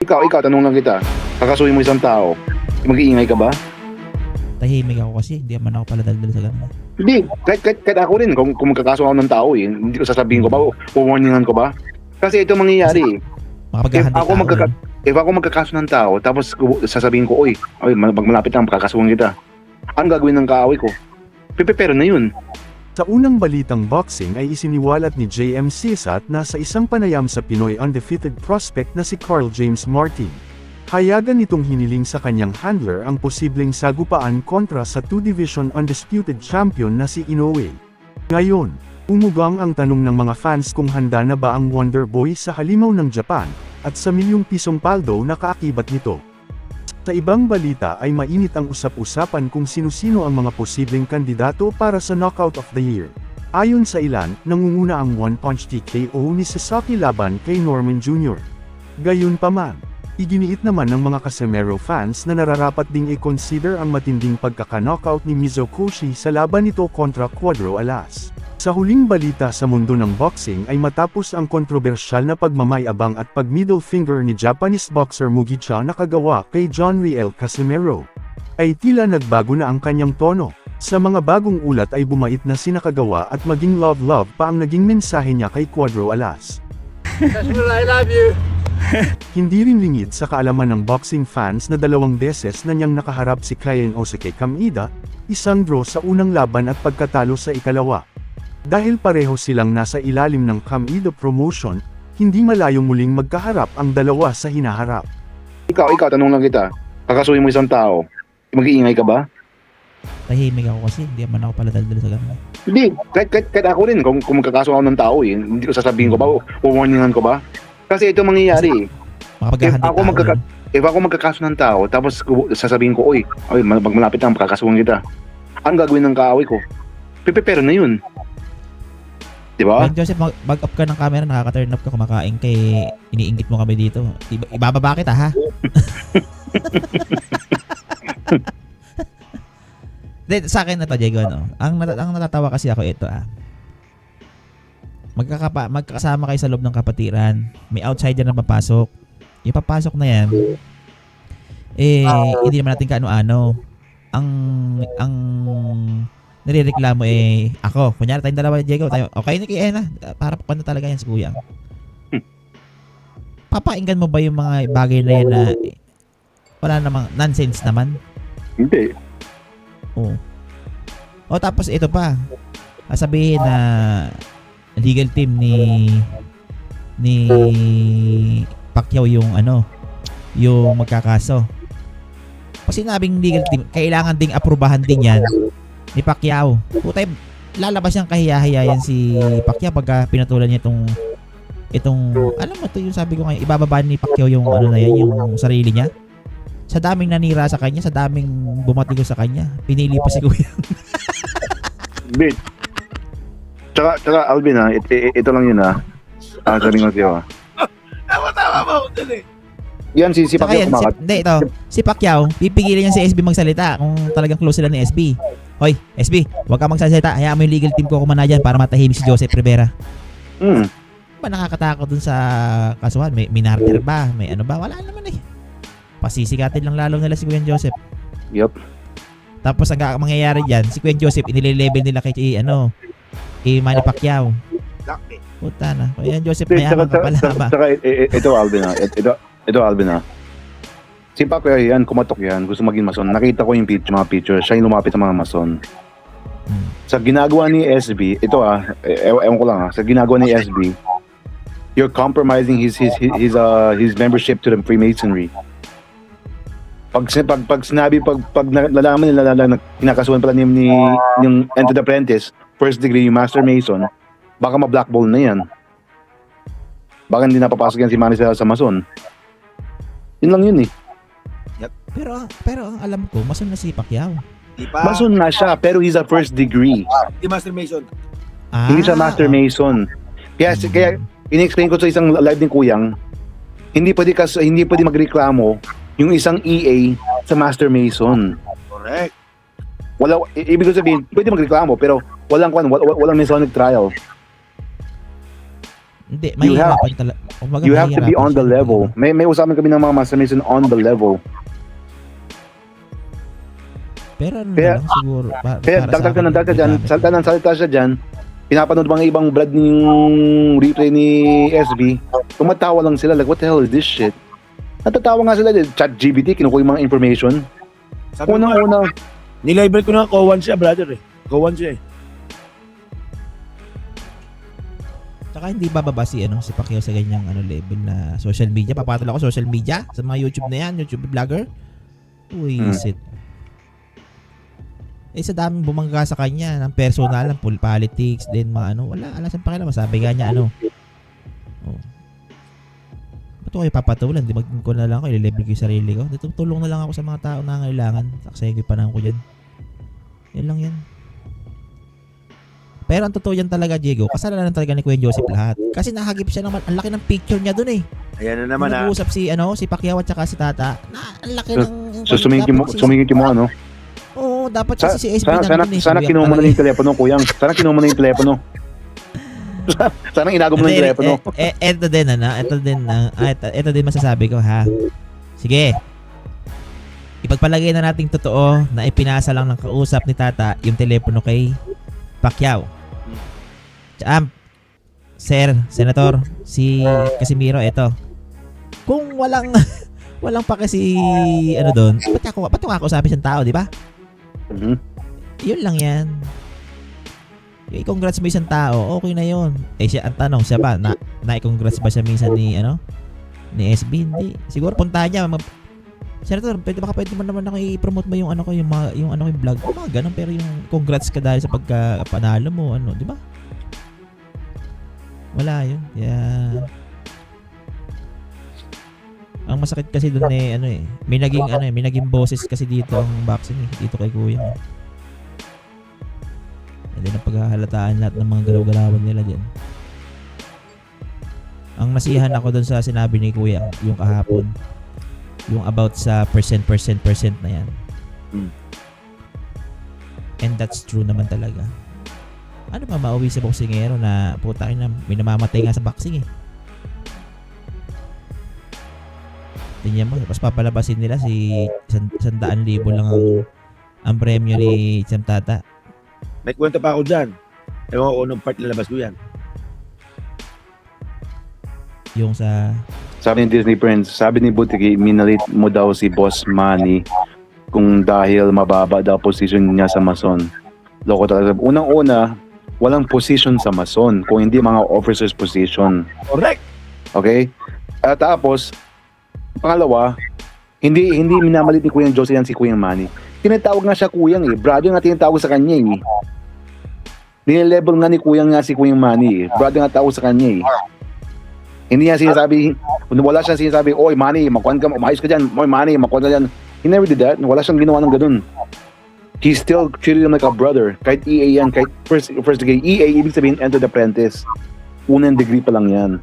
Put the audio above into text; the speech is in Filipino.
Ikaw, tanong lang kita. Kakasuhin mo isang tao, mag-iingay ka ba? Tahimik ako kasi hindi man ako pala daldal sa ganun. Hindi. Kahit ako rin, kung magkakaso ako ng tao, hindi ko sasabihin ko ba, warningan ko ba? Kasi ito mangyayari. Makapaghahanti tao. If ako magkakaso ng tao, tapos sasabihin ko, oy, malapit lang, magkakasuhan kita. Ang gagawin ng kaaway ko? Pero na yun. Sa unang balitang boxing ay isiniwalat ni JM Sisat na sa isang panayam sa Pinoy undefeated prospect na si Carl James Martin. Hayagan nitong hiniling sa kanyang handler ang posibleng sagupaan kontra sa 2-division undisputed champion na si Inoue. Ngayon, umugang ang tanong ng mga fans kung handa na ba ang Wonder Boy sa halimaw ng Japan, at sa milyong pisong paldo na kaakibat nito. Sa ibang balita ay mainit ang usap-usapan kung sino-sino ang mga posibleng kandidato para sa Knockout of the Year. Ayon sa ilan, nangunguna ang one-punch TKO ni Sasaki laban kay Norman Jr. Gayunpaman, iginiit naman ng mga Casimero fans na nararapat ding i-consider ang matinding pagkaka-knockout ni Mizokoshi sa laban nito kontra Cuadro Alas. Sa huling balita sa mundo ng boxing ay matapos ang kontrobersyal na pagmamayabang at pag-middle finger ni Japanese boxer Mugicha na kagawa kay John Riel Casimero, ay tila nagbago na ang kanyang tono. Sa mga bagong ulat ay bumait na si Nakagawa at maging love pa ang naging mensahe niya kay Cuadro Alas. I love you! Hindi rin lingid sa kaalaman ng boxing fans na 2 beses na niyang nakaharap si Kainosuke Kamida, isang draw sa unang laban at pagkatalo sa ikalawa. Dahil pareho silang nasa ilalim ng Kamida promotion, hindi malayong muling magkaharap ang dalawa sa hinaharap. Ikaw, tanong lang kita. Kakasuhin mo isang tao, mag-iingay ka ba? Tahimik ako kasi hindi man ako pala daldal sa ganun. Hindi. Kahit ako rin, kung magkakaso ako ng tao, hindi ko sasabihin ko ba, warningan ko ba? Kasi ito mangyayari. Makapaghahanti tao. If ako magkakaso ng tao, tapos sasabihin ko, oy, malapit lang, magkakasuhan kita. Ang gagawin ng kaaway ko? Pero na yun. Diba? Joseph, mag-up ka ng camera, nakaka-turn up ka, kumakain kay iniinggit mo kami dito. Ibababa kita, ha? Sa akin na to, Diego, no? Ang natatawa kasi ako ito, magkakasama kayo sa loob ng kapatiran. May outsider na papasok. Yung papasok na yan, hindi naman natin kaano-ano. Ang nirereklamo ako. Kunyari tayong dalawa, Diego, tayo, okay na kay Ena. Para pa talaga yan si Kuyang. Papainggan mo ba yung mga bagay na yan na wala namang nonsense naman? Hindi. Oo. O tapos ito pa. Sabihin na legal team ni Pacquiao yung yung magkakaso. Pag sinabing legal team, kailangan ding aprubahan din yan ni Pacquiao. Putay, lalabas yung kahiya-hiya yan si Pacquiao pagka pinatulan niya itong alam mo to yung sabi ko ngayon, ibababa ni Pacquiao yung na yan, yung sarili niya. Sa daming nanira sa kanya, sa daming bumatigo sa kanya, pinili pa si Kuya. Bit. Tsaka Alvin ito lang yun sabi ko sa'yo Tama mo, dali. Yan si Pacquiao kumakat. Si Pacquiao, pipigilin niya si SB magsalita kung talagang close sila ni SB. Hoy, SB, huwag ka magsasalita. Hayaan mo yung legal team ko kumana dyan para matahimik si Joseph Rivera. Ba nakakatakot dun sa kasuhan? May minartir ba? May ano ba? Wala naman pasisikatin lang lalo nila si Kuya Joseph. Yup. Tapos ang mangyayari dyan, si Kuya Joseph, inile-level nila kay Manny Pacquiao. Puta na. Kuya Joseph, mayaman ka pala ba? Saka ito Alvin Ito Alvin si Pacquiao yan, kumatok yan, gusto maging mason. Nakita ko yung mga picture, siya yung lumapit sa mga mason. Sa ginagawa ni SB, ito ewan ko lang sa ginagawa ni SB, you're compromising his membership to the Freemasonry. Pag nalalaman nila na kinakasuhan pala ni yung Entered Apprentice, first degree yung Master Mason, baka ma-blackball na yan. Baka hindi napapasok yan si Manny sa Mason. Yun lang yun Yep. Pero ang alam ko, mason na si Pacquiao. Di pa. Mason na siya, pero he's a first degree. Di Master Mason. Hindi siya Master Mason. Kaya in-explain ko sa isang live ni Kuyang, hindi pwede magreklamo yung isang EA sa Master Mason. Correct. Ibig sabihin, pwede magreklamo pero walang Masonic trial. Hindi, You have- mahihirapan talaga. You have to be on the level. May usapan kami ng mga Master Mason on the level. Pero ano Kaya- na lang siguro. Kaya dagdag na ng dagdag dyan, salta ng salta siya dyan, pinapanood mga ibang vlog ng replay ni SB, tumatawa lang sila, like, what the hell is this shit? Natatawa nga sila, chat GBT, kinukuha yung mga information. Sabi ko nga, Unang-una, nilabel ko na Kowan siya, brother eh. Kowan siya eh. Tsaka hindi bababa si si Pacquiao sa ganyang level na social media. Papatol ako social media sa mga YouTube na yan, YouTube vlogger. Uwisit. Sa daming bumangga sa kanya ng personal, ng politics, din mga wala sa pakialam. Sabi nga niya ba't ko kayo papatulan? Di maging ko na lang ako, i-level ko yung sarili ko. Dito tulong na lang ako sa mga tao na kailangan. Saksayin ko yung panahon ko dyan. Yan lang yan. Pero ang totoo yan talaga, Diego, kasalanan talaga ni Kuya Joseph lahat. Kasi nahagip siya naman, ang laki ng picture niya dun eh. Ayan na naman Nung ah. nag-uusap si Pacquiao at saka si Tata, ang laki ng... so sumingit mo ano? Oo, dapat kasi si SB Sana kinuha mo na yung telepono, kuyang. Sana kinuha mo na yung telepono. Sana inago mo na yung telepono. Ito din masasabi ko ha. Sige. Ipagpalagay na nating totoo na ipinasa lang ng kausap ni Tata yung telepono kay Pacquiao. Sir, Senator, si Casimiro, ito. Kung walang pake si doon, ba't yung kakausapin siyang tao, di ba? Mhm. Yun lang yan. I-congrats mo isang tao, okay na yun. Siya, ang tanong, siya ba, na-congrats ba siya minsan ni SB? Hindi. Siguro puntahan niya, Senator, pwede mo naman ako i-promote mo yung yung vlog ko, mga ganun, pero yung congrats ka dahil sa pagka-panalo mo, di ba? Wala yun. Yeah. Ang masakit kasi doon may naging boses kasi dito ang boxing dito kay Kuya. Hindi na paghahalataan lahat ng mga galaw-galawan nila diyan. Ang nasiyahan ako doon sa sinabi ni Kuya yung kahapon, yung about sa percent na yan. And that's true naman talaga. Ano ba mauwi sa boksingero na putang ina, may namamatay nga sa boxing eh. Tingnan mo, tapos papalabasin nila si 100,000 lang ang premyo ni Sam Tata. May kwento pa ako dyan. Ewan ko anong part nilabas ko yan. Yung sa... Sabi ni Disney Prince, sabi ni Butiki, minalit mo daw si Boss Manny kung dahil mababa daw position niya sa Mason. Loko talaga. Unang-una, walang position sa Mason kung hindi mga officers position. Correct! Okay? At tapos, pangalawa, hindi minamalit ni Kuyang Jose yan si Kuyang Manny. Tinatawag nga siya Kuyang eh. Brother nga tinatawag sa kanya eh. Nile-level nga ni Kuyang nga si Kuyang Manny eh. Brother nga tawag sa kanya eh. Hindi niya sinasabi, wala siyang sinasabi, oy Manny, makuhan ka, umayos ka dyan, oy Manny, makuhan ka dyan. He never did that. Wala siyang ginawa ng ganun. He still treated him like a brother. Kahit EA yan, kahit first degree. EA, ibig sabihin, enter the apprentice. Unang degree pa lang yan.